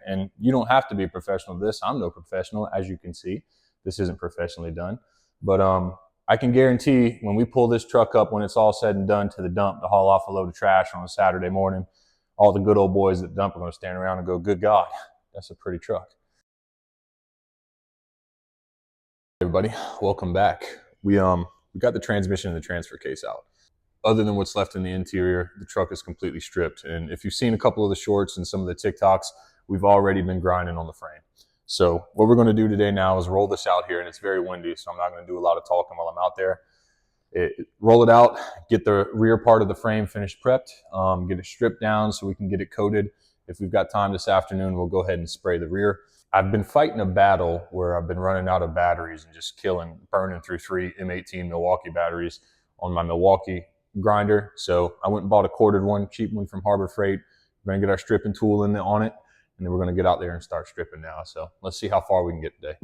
And you don't have to be a professional at this. I'm no professional, as you can see. This isn't professionally done. But I can guarantee when we pull this truck up, when it's all said and done, to the dump to haul off a load of trash on a Saturday morning, all the good old boys at the dump are going to stand around and go, good God, that's a pretty truck. Hey everybody, welcome back. We got the transmission and the transfer case out. Other than what's left in the interior, the truck is completely stripped. And if you've seen a couple of the shorts and some of the TikToks, we've already been grinding on the frame. So what we're going to do today now is roll this out here, and it's very windy, so I'm not going to do a lot of talking while I'm out there. Roll it out, get the rear part of the frame finished prepped, get it stripped down so we can get it coated. If we've got time this afternoon, we'll go ahead and spray the rear. I've been fighting a battle where I've been running out of batteries and just burning through 3 M18 Milwaukee batteries on my Milwaukee grinder. So I went and bought a corded one, cheap one from Harbor Freight. We're going to get our stripping tool on it, and then we're going to get out there and start stripping now. So let's see how far we can get today.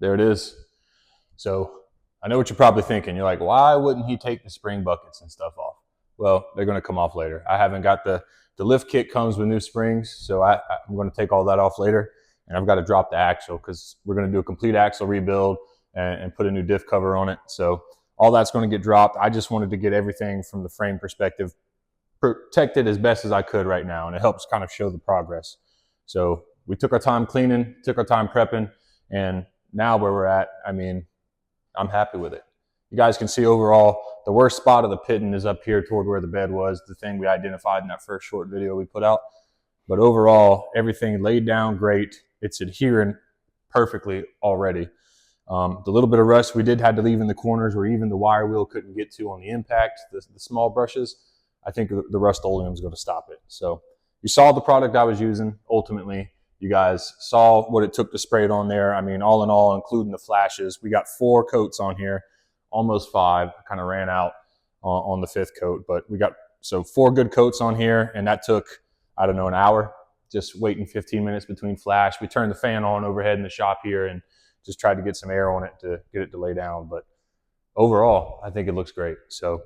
There it is. So I know what you're probably thinking. You're like, why wouldn't he take the spring buckets and stuff off? Well, they're going to come off later. I haven't got the lift kit comes with new springs, so I'm going to take all that off later. And I've got to drop the axle because we're going to do a complete axle rebuild and put a new diff cover on it. So all that's going to get dropped. I just wanted to get everything from the frame perspective protected as best as I could right now, and it helps kind of show the progress. So we took our time cleaning, took our time prepping, and now where we're at, I mean, I'm happy with it. You guys can see overall, the worst spot of the pitting is up here toward where the bed was, the thing we identified in that first short video we put out. But overall, everything laid down great. It's adhering perfectly already. The little bit of rust we did have to leave in the corners where even the wire wheel couldn't get to on the impact, the small brushes, I think the Rust-Oleum is going to stop it. So you saw the product I was using ultimately. You guys saw what it took to spray it on there. I mean, all in all, including the flashes, we got 4 coats on here, almost 5. I kind of ran out on the 5th coat, but we got 4 good coats on here, and that took, I don't know, an hour, just waiting 15 minutes between flash. We turned the fan on overhead in the shop here and just tried to get some air on it to get it to lay down. But overall, I think it looks great. So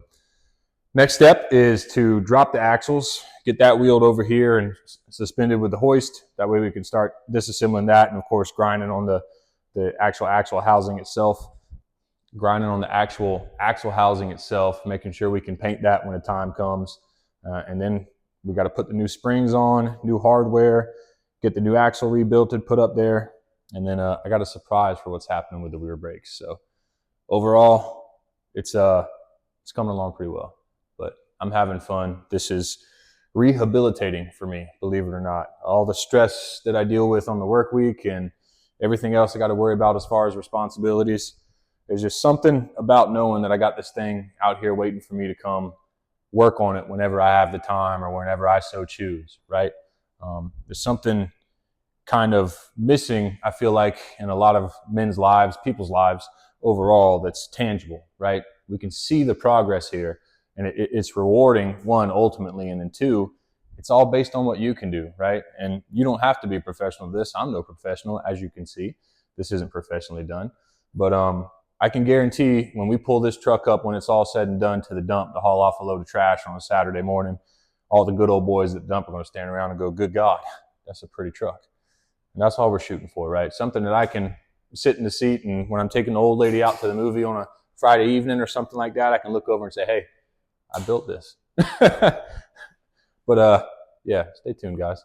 next step is to drop the axles, get that wheeled over here and suspended with the hoist. That way we can start disassembling that and, of course, grinding on the actual axle housing itself. Grinding on the actual axle housing itself, making sure we can paint that when the time comes. And then we got to put the new springs on, new hardware, get the new axle rebuilt and put up there. And then I got a surprise for what's happening with the rear brakes. So overall, it's coming along pretty well. But I'm having fun. This is rehabilitating for me, believe it or not. All the stress that I deal with on the work week and everything else I got to worry about as far as responsibilities. There's just something about knowing that I got this thing out here waiting for me to come work on it whenever I have the time or whenever I so choose, right? There's something kind of missing, I feel like, in a lot of men's lives, people's lives overall, that's tangible, right? We can see the progress here, and it's rewarding, one, ultimately, and then two, it's all based on what you can do, right? And you don't have to be a professional at this. I'm no professional, as you can see. This isn't professionally done. But I can guarantee when we pull this truck up, when it's all said and done, to the dump to haul off a load of trash on a Saturday morning, all the good old boys at the dump are going to stand around and go, good God, that's a pretty truck. And that's all we're shooting for, right? Something that I can sit in the seat, and when I'm taking the old lady out to the movie on a Friday evening or something like that, I can look over and say, hey, I built this. But yeah, stay tuned, guys.